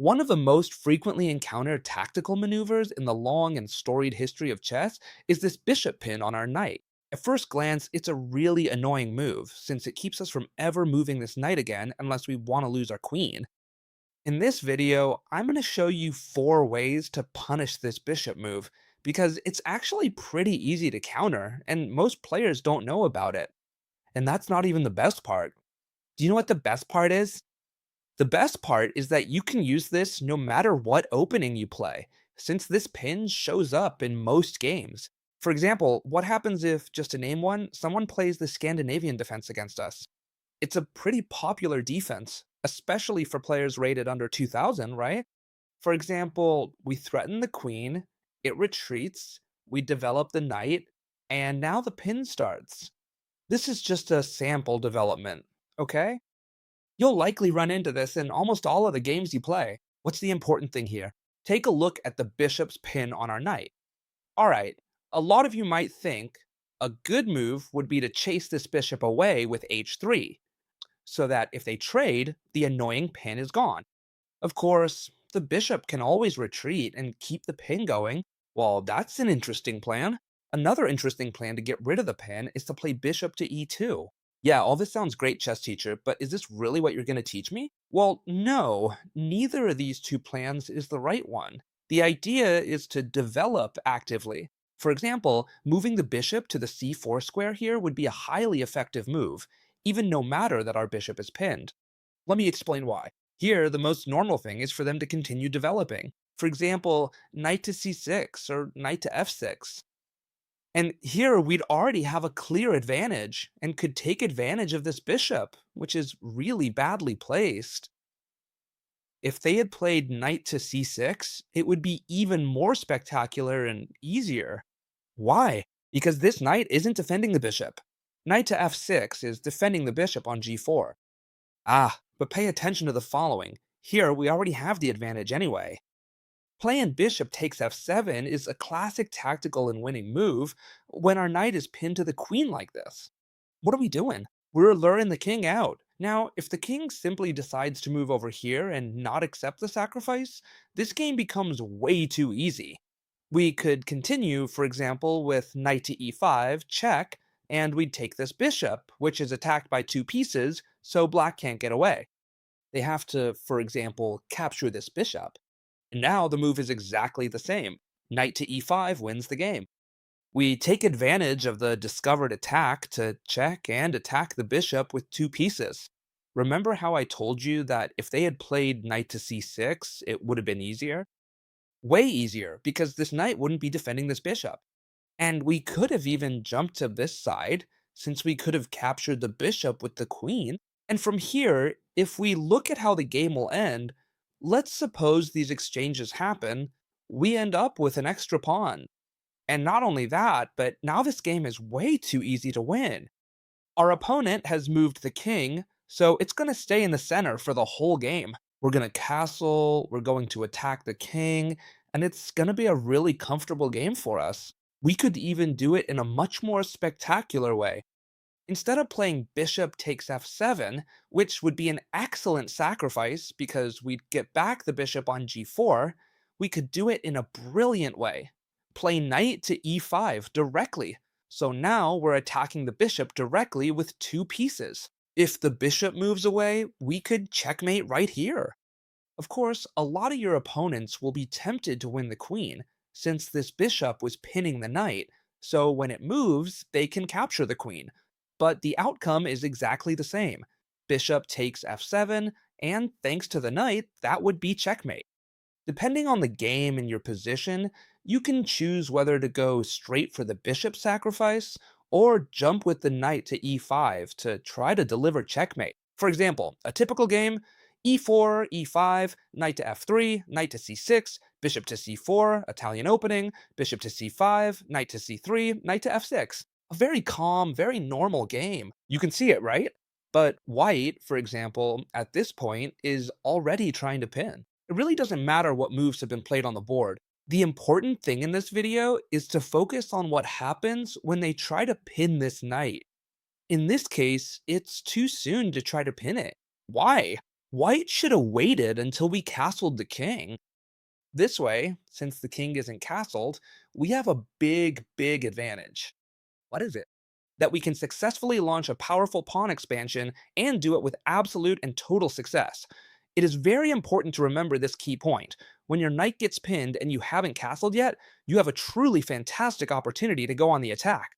One of the most frequently encountered tactical maneuvers in the long and storied history of chess is this bishop pin on our knight. At first glance, it's a really annoying move, since it keeps us from ever moving this knight again unless we want to lose our queen. In this video, I'm going to show you 4 ways to punish this bishop move, because it's actually pretty easy to counter, and most players don't know about it. And that's not even the best part. Do you know what the best part is? The best part is that you can use this no matter what opening you play, since this pin shows up in most games. For example, what happens if, just to name one, someone plays the Scandinavian defense against us? It's a pretty popular defense, especially for players rated under 2000, right? For example, we threaten the queen, it retreats, we develop the knight, and now the pin starts. This is just a sample development, okay? You'll likely run into this in almost all of the games you play. What's the important thing here? Take a look at the bishop's pin on our knight. Alright, a lot of you might think a good move would be to chase this bishop away with h3, so that if they trade, the annoying pin is gone. Of course, the bishop can always retreat and keep the pin going. Well, that's an interesting plan. Another interesting plan to get rid of the pin is to play bishop to e2. Yeah, all this sounds great, chess teacher, but is this really what you're going to teach me? Well, no, neither of these two plans is the right one. The idea is to develop actively. For example, moving the bishop to the c4 square here would be a highly effective move, even no matter that our bishop is pinned. Let me explain why. Here, the most normal thing is for them to continue developing. For example, knight to c6 or knight to f6. And here we'd already have a clear advantage and could take advantage of this bishop, which is really badly placed. If they had played knight to c6, it would be even more spectacular and easier. Why? Because this knight isn't defending the bishop. Knight to f6 is defending the bishop on g4. Ah, but pay attention to the following. Here we already have the advantage anyway. Playing bishop takes f7 is a classic tactical and winning move when our knight is pinned to the queen like this. What are we doing? We're luring the king out. Now, if the king simply decides to move over here and not accept the sacrifice, this game becomes way too easy. We could continue, for example, with knight to e5, check, and we'd take this bishop, which is attacked by 2 pieces, so black can't get away. They have to, for example, capture this bishop. And now the move is exactly the same. Knight to e5 wins the game. We take advantage of the discovered attack to check and attack the bishop with 2 pieces. Remember how I told you that if they had played knight to c6, it would have been easier? Way easier, because this knight wouldn't be defending this bishop. And we could have even jumped to this side, since we could have captured the bishop with the queen. And from here, if we look at how the game will end, let's suppose these exchanges happen, we end up with an extra pawn. And not only that, but now this game is way too easy to win. Our opponent has moved the king, so it's going to stay in the center for the whole game. We're going to castle, we're going to attack the king, and it's going to be a really comfortable game for us. We could even do it in a much more spectacular way. Instead of playing bishop takes f7, which would be an excellent sacrifice because we'd get back the bishop on g4, we could do it in a brilliant way. Play knight to e5 directly. So now we're attacking the bishop directly with 2 pieces. If the bishop moves away, we could checkmate right here. Of course, a lot of your opponents will be tempted to win the queen, since this bishop was pinning the knight, so when it moves, they can capture the queen. But the outcome is exactly the same. Bishop takes f7, and thanks to the knight, that would be checkmate. Depending on the game and your position, you can choose whether to go straight for the bishop sacrifice or jump with the knight to e5 to try to deliver checkmate. For example, a typical game, e4, e5, knight to f3, knight to c6, bishop to c4, Italian opening, bishop to c5, knight to c3, knight to f6. A very calm, very normal game. You can see it, right? But white, for example, at this point, is already trying to pin. It really doesn't matter what moves have been played on the board. The important thing in this video is to focus on what happens when they try to pin this knight. In this case, it's too soon to try to pin it. Why? White should have waited until we castled the king. This way, since the king isn't castled, we have a big advantage. What is it? That we can successfully launch a powerful pawn expansion and do it with absolute and total success. It is very important to remember this key point. When your knight gets pinned and you haven't castled yet, you have a truly fantastic opportunity to go on the attack.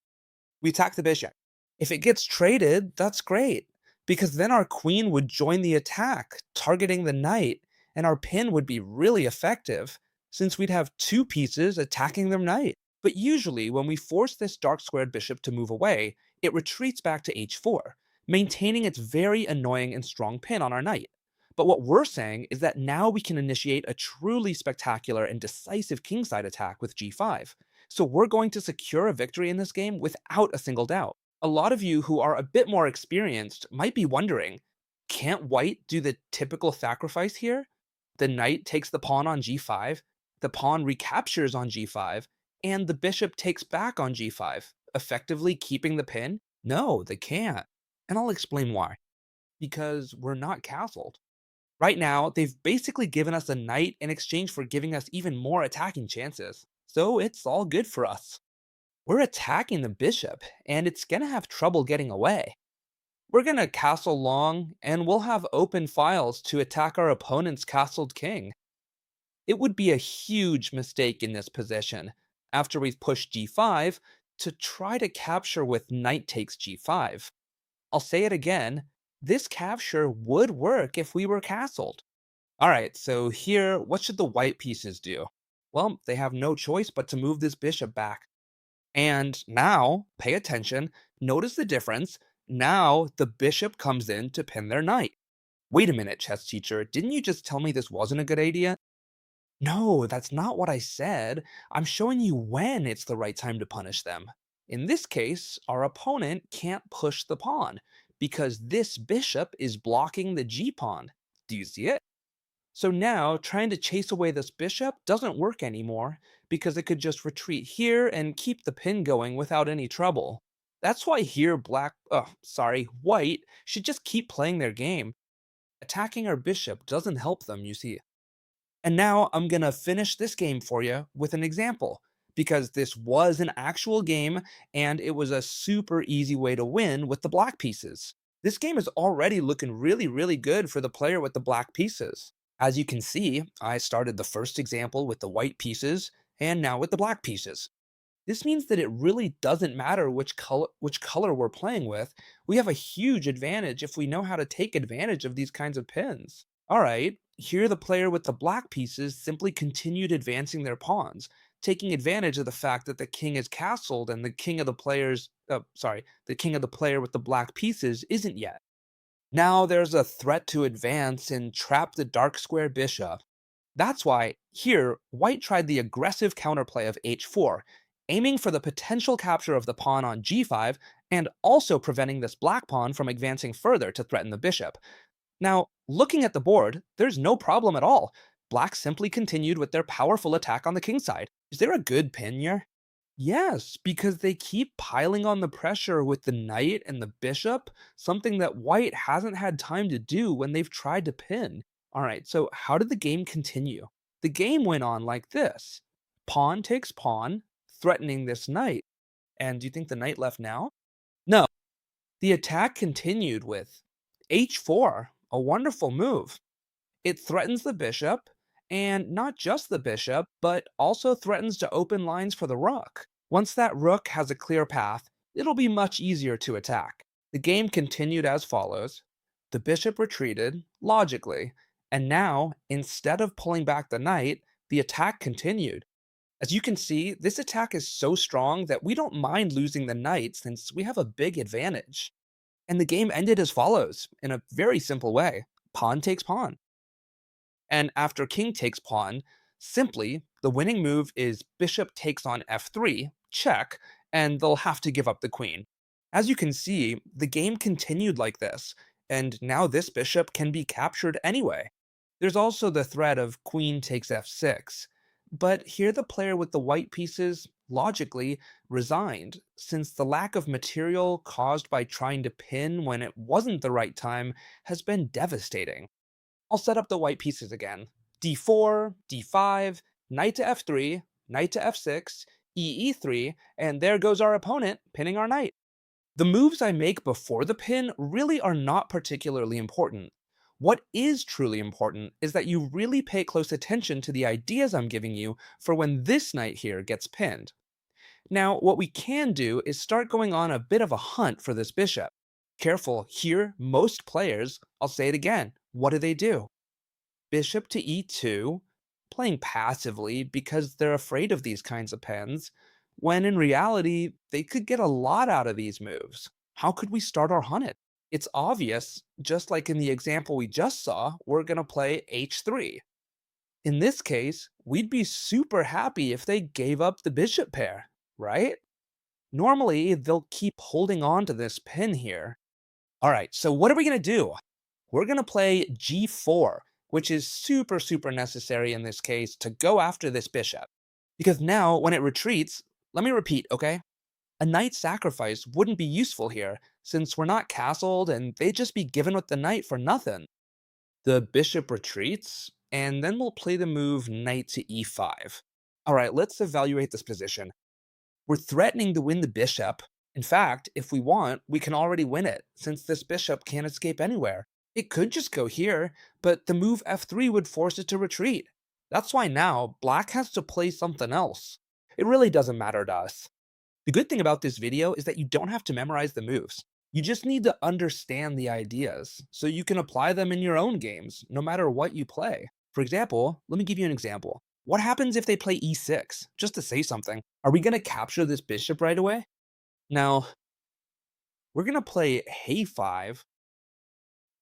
We attack the bishop. If it gets traded, that's great, because then our queen would join the attack, targeting the knight, and our pin would be really effective, since we'd have two pieces attacking their knight. But usually, when we force this dark squared bishop to move away, it retreats back to h4, maintaining its very annoying and strong pin on our knight. But what we're saying is that now we can initiate a truly spectacular and decisive kingside attack with g5. So we're going to secure a victory in this game without a single doubt. A lot of you who are a bit more experienced might be wondering, can't white do the typical sacrifice here? The knight takes the pawn on g5, the pawn recaptures on g5, and the bishop takes back on g5, effectively keeping the pin? No, they can't. And I'll explain why. Because we're not castled. Right now, they've basically given us a knight in exchange for giving us even more attacking chances. So it's all good for us. We're attacking the bishop, and it's gonna have trouble getting away. We're gonna castle long, and we'll have open files to attack our opponent's castled king. It would be a huge mistake in this position, after we've pushed g5, to try to capture with knight takes g5. I'll say it again, this capture would work if we were castled. Alright, so here, what should the white pieces do? Well, they have no choice but to move this bishop back. And now, pay attention, notice the difference. Now, the bishop comes in to pin their knight. Wait a minute, chess teacher, didn't you just tell me this wasn't a good idea? No, that's not what I said. I'm showing you when it's the right time to punish them. In this case, our opponent can't push the pawn, because this bishop is blocking the g-pawn. Do you see it? So now, trying to chase away this bishop doesn't work anymore, because it could just retreat here and keep the pin going without any trouble. That's why here white should just keep playing their game. Attacking our bishop doesn't help them, you see. And now I'm gonna finish this game for you with an example, because this was an actual game and it was a super easy way to win with the black pieces. This game is already looking really good for the player with the black pieces. As you can see, I started the first example with the white pieces and now with the black pieces. This means that it really doesn't matter which color we're playing with. We have a huge advantage if we know how to take advantage of these kinds of pins. Alright, here the player with the black pieces simply continued advancing their pawns, taking advantage of the fact that the king is castled and the king of the player with the black pieces isn't yet. Now there's a threat to advance and trap the dark square bishop. That's why, here, white tried the aggressive counterplay of h4, aiming for the potential capture of the pawn on g5 and also preventing this black pawn from advancing further to threaten the bishop. Now, looking at the board, there's no problem at all. Black simply continued with their powerful attack on the king side. Is there a good pin here? Yes, because they keep piling on the pressure with the knight and the bishop, something that white hasn't had time to do when they've tried to pin. Alright, so how did the game continue? The game went on like this. Pawn takes pawn, threatening this knight. And do you think the knight left now? No. The attack continued with h4, a wonderful move. It threatens the bishop, and not just the bishop, but also threatens to open lines for the rook. Once that rook has a clear path, it'll be much easier to attack. The game continued as follows. The bishop retreated, logically, and now, instead of pulling back the knight, the attack continued. As you can see, this attack is so strong that we don't mind losing the knight since we have a big advantage. And the game ended as follows, in a very simple way. Pawn takes pawn. And after king takes pawn, simply, the winning move is bishop takes on f3, check, and they'll have to give up the queen. As you can see, the game continued like this, and now this bishop can be captured anyway. There's also the threat of queen takes f6, but here the player with the white pieces, logically, resigned, since the lack of material caused by trying to pin when it wasn't the right time has been devastating. I'll set up the white pieces again. d4, d5, knight to f3, knight to f6, e3, and there goes our opponent, pinning our knight. The moves I make before the pin really are not particularly important. What is truly important is that you really pay close attention to the ideas I'm giving you for when this knight here gets pinned. Now, what we can do is start going on a bit of a hunt for this bishop. Careful, here, most players, I'll say it again, what do? Bishop to e2, playing passively because they're afraid of these kinds of pins, when in reality, they could get a lot out of these moves. How could we start our hunt? It's obvious, just like in the example we just saw, we're going to play h3. In this case, we'd be super happy if they gave up the bishop pair, right? Normally, they'll keep holding on to this pin here. All right, so what are we going to do? We're going to play g4, which is super necessary in this case to go after this bishop. Because now, when it retreats, let me repeat, okay? A knight sacrifice wouldn't be useful here, since we're not castled and they'd just be given with the knight for nothing. The bishop retreats, and then we'll play the move knight to e5. All right, let's evaluate this position. We're threatening to win the bishop. In fact, if we want, we can already win it, since this bishop can't escape anywhere. It could just go here, but the move f3 would force it to retreat. That's why now, black has to play something else. It really doesn't matter to us. The good thing about this video is that you don't have to memorize the moves. You just need to understand the ideas, so you can apply them in your own games, no matter what you play. For example, let me give you an example. What happens if they play e6? Just to say something. Are we going to capture this bishop right away? Now, we're going to play a5,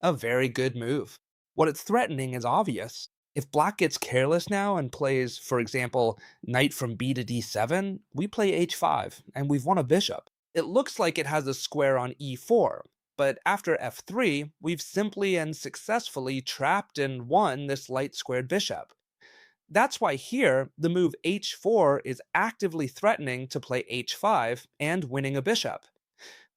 a very good move. What it's threatening is obvious. If black gets careless now and plays, for example, knight from b to d7, we play h5, and we've won a bishop. It looks like it has a square on e4, but after f3, we've simply and successfully trapped and won this light squared bishop. That's why here, the move h4 is actively threatening to play h5 and winning a bishop.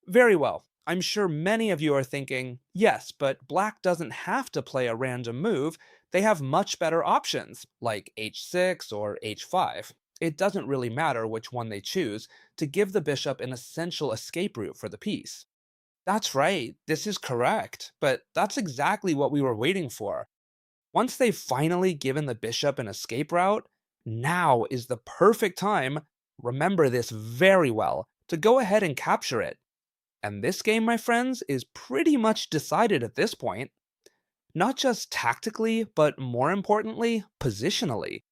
Very well. I'm sure many of you are thinking, yes, but black doesn't have to play a random move. They have much better options, like h6 or h5. It doesn't really matter which one they choose to give the bishop an essential escape route for the piece. That's right, this is correct, but that's exactly what we were waiting for. Once they've finally given the bishop an escape route, now is the perfect time, remember this very well, to go ahead and capture it. And this game, my friends, is pretty much decided at this point. Not just tactically, but more importantly, positionally.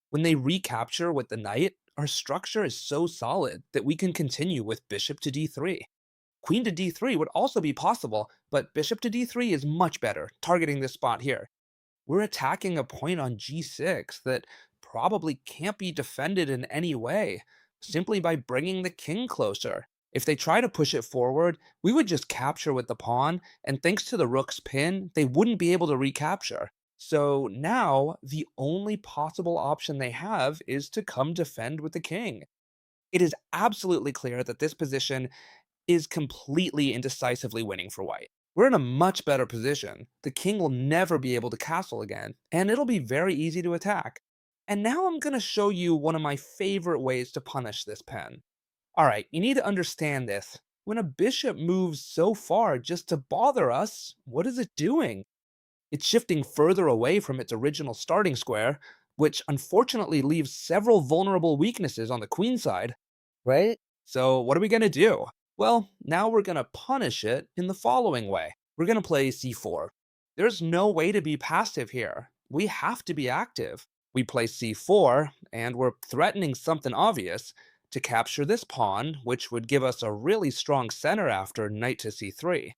When they recapture with the knight, our structure is so solid that we can continue with bishop to d3. Queen to d3 would also be possible, but bishop to d3 is much better, targeting this spot here. We're attacking a point on g6 that probably can't be defended in any way, simply by bringing the king closer. If they try to push it forward, we would just capture with the pawn, and thanks to the rook's pin, they wouldn't be able to recapture. So now, the only possible option they have is to come defend with the king. It is absolutely clear that this position is completely and decisively winning for white. We're in a much better position. The king will never be able to castle again, and it'll be very easy to attack. And now I'm going to show you one of my favorite ways to punish this pen. Alright, you need to understand this. When a bishop moves so far just to bother us, what is it doing? It's shifting further away from its original starting square, which unfortunately leaves several vulnerable weaknesses on the queen side. Right? So what are we going to do? Well, now we're going to punish it in the following way. We're going to play c4. There's no way to be passive here. We have to be active. We play c4, and we're threatening something obvious to capture this pawn, which would give us a really strong center after knight to c3.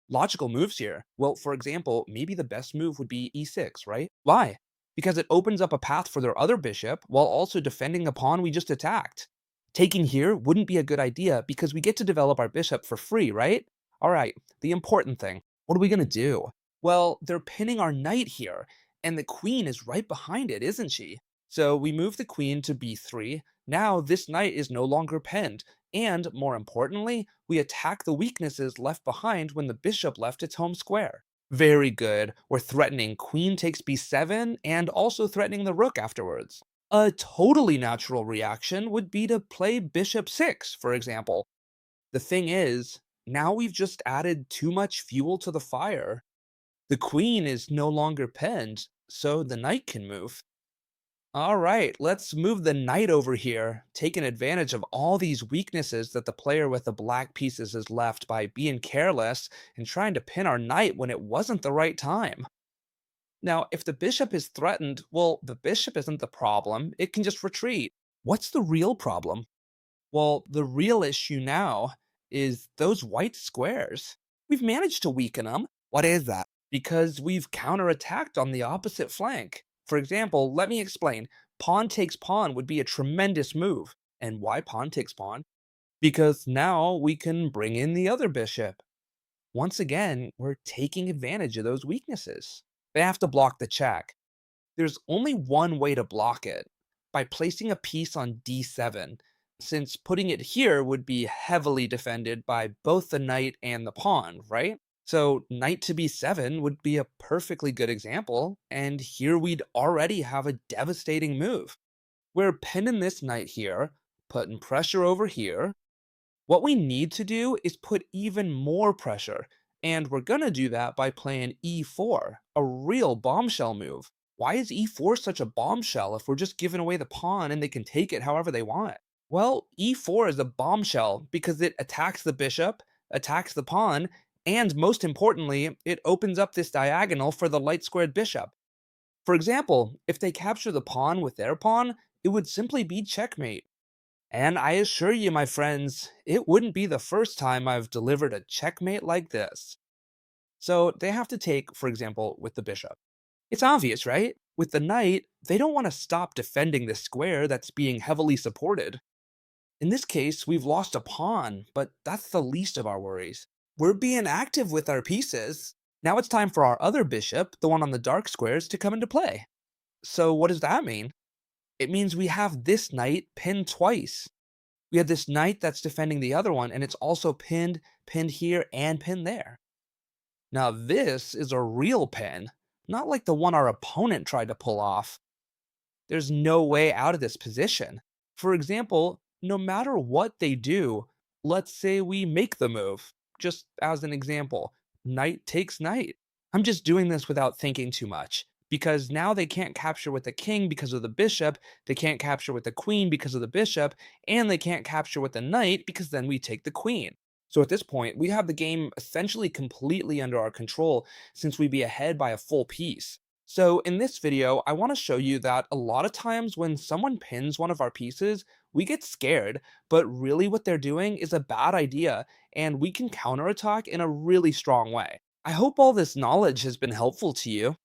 Logical moves here. Well, for example, maybe the best move would be e6, right? Why? Because it opens up a path for their other bishop while also defending a pawn we just attacked. Taking here wouldn't be a good idea because we get to develop our bishop for free, right? Alright, the important thing. What are we gonna do? Well, they're pinning our knight here, and the queen is right behind it, isn't she? So we move the queen to b3. Now this knight is no longer pinned, and more importantly, we attack the weaknesses left behind when the bishop left its home square. Very good. We're threatening queen takes b7 and also threatening the rook afterwards. A totally natural reaction would be to play bishop 6, for example. The thing is, now we've just added too much fuel to the fire. The queen is no longer pinned, so the knight can move. All right, let's move the knight over here, taking advantage of all these weaknesses that the player with the black pieces has left by being careless and trying to pin our knight when it wasn't the right time. Now, if the bishop is threatened, well, the bishop isn't the problem, it can just retreat. What's the real problem? Well, the real issue now is those white squares. We've managed to weaken them. What is that? Because we've counterattacked on the opposite flank. For example, let me explain. Pawn takes pawn would be a tremendous move. And why pawn takes pawn? Because now we can bring in the other bishop. Once again, we're taking advantage of those weaknesses. They have to block the check. There's only one way to block it, by placing a piece on d7, since putting it here would be heavily defended by both the knight and the pawn, right? So knight to b7 would be a perfectly good example, and here we'd already have a devastating move. We're pinning this knight here, putting pressure over here. What we need to do is put even more pressure, and we're gonna do that by playing e4, a real bombshell move. Why is e4 such a bombshell if we're just giving away the pawn and they can take it however they want? Well, e4 is a bombshell because it attacks the bishop, attacks the pawn, and most importantly, it opens up this diagonal for the light squared bishop. For example, if they capture the pawn with their pawn, it would simply be checkmate. And I assure you, my friends, it wouldn't be the first time I've delivered a checkmate like this. So they have to take, for example, with the bishop. It's obvious, right? With the knight, they don't want to stop defending the square that's being heavily supported. In this case, we've lost a pawn, but that's the least of our worries. We're being active with our pieces. Now it's time for our other bishop, the one on the dark squares, to come into play. So what does that mean? It means we have this knight pinned twice. We have this knight that's defending the other one, and it's also pinned here, and pinned there. Now this is a real pin, not like the one our opponent tried to pull off. There's no way out of this position. For example, no matter what they do, let's say we make the move, just as an example, knight takes knight. I'm just doing this without thinking too much, because now they can't capture with the king because of the bishop, they can't capture with the queen because of the bishop, and they can't capture with the knight because then we take the queen. So at this point, we have the game essentially completely under our control since we'd be ahead by a full piece. So in this video, I want to show you that a lot of times when someone pins one of our pieces, we get scared, but really what they're doing is a bad idea, and we can counterattack in a really strong way. I hope all this knowledge has been helpful to you.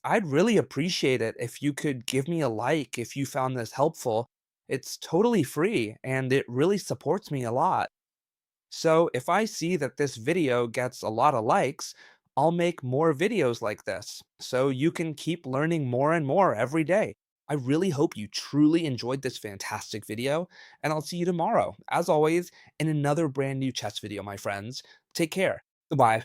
I'd really appreciate it if you could give me a like if you found this helpful. It's totally free, and it really supports me a lot. So if I see that this video gets a lot of likes, I'll make more videos like this, so you can keep learning more and more every day. I really hope you truly enjoyed this fantastic video, and I'll see you tomorrow, as always, in another brand new chess video, my friends. Take care. Goodbye.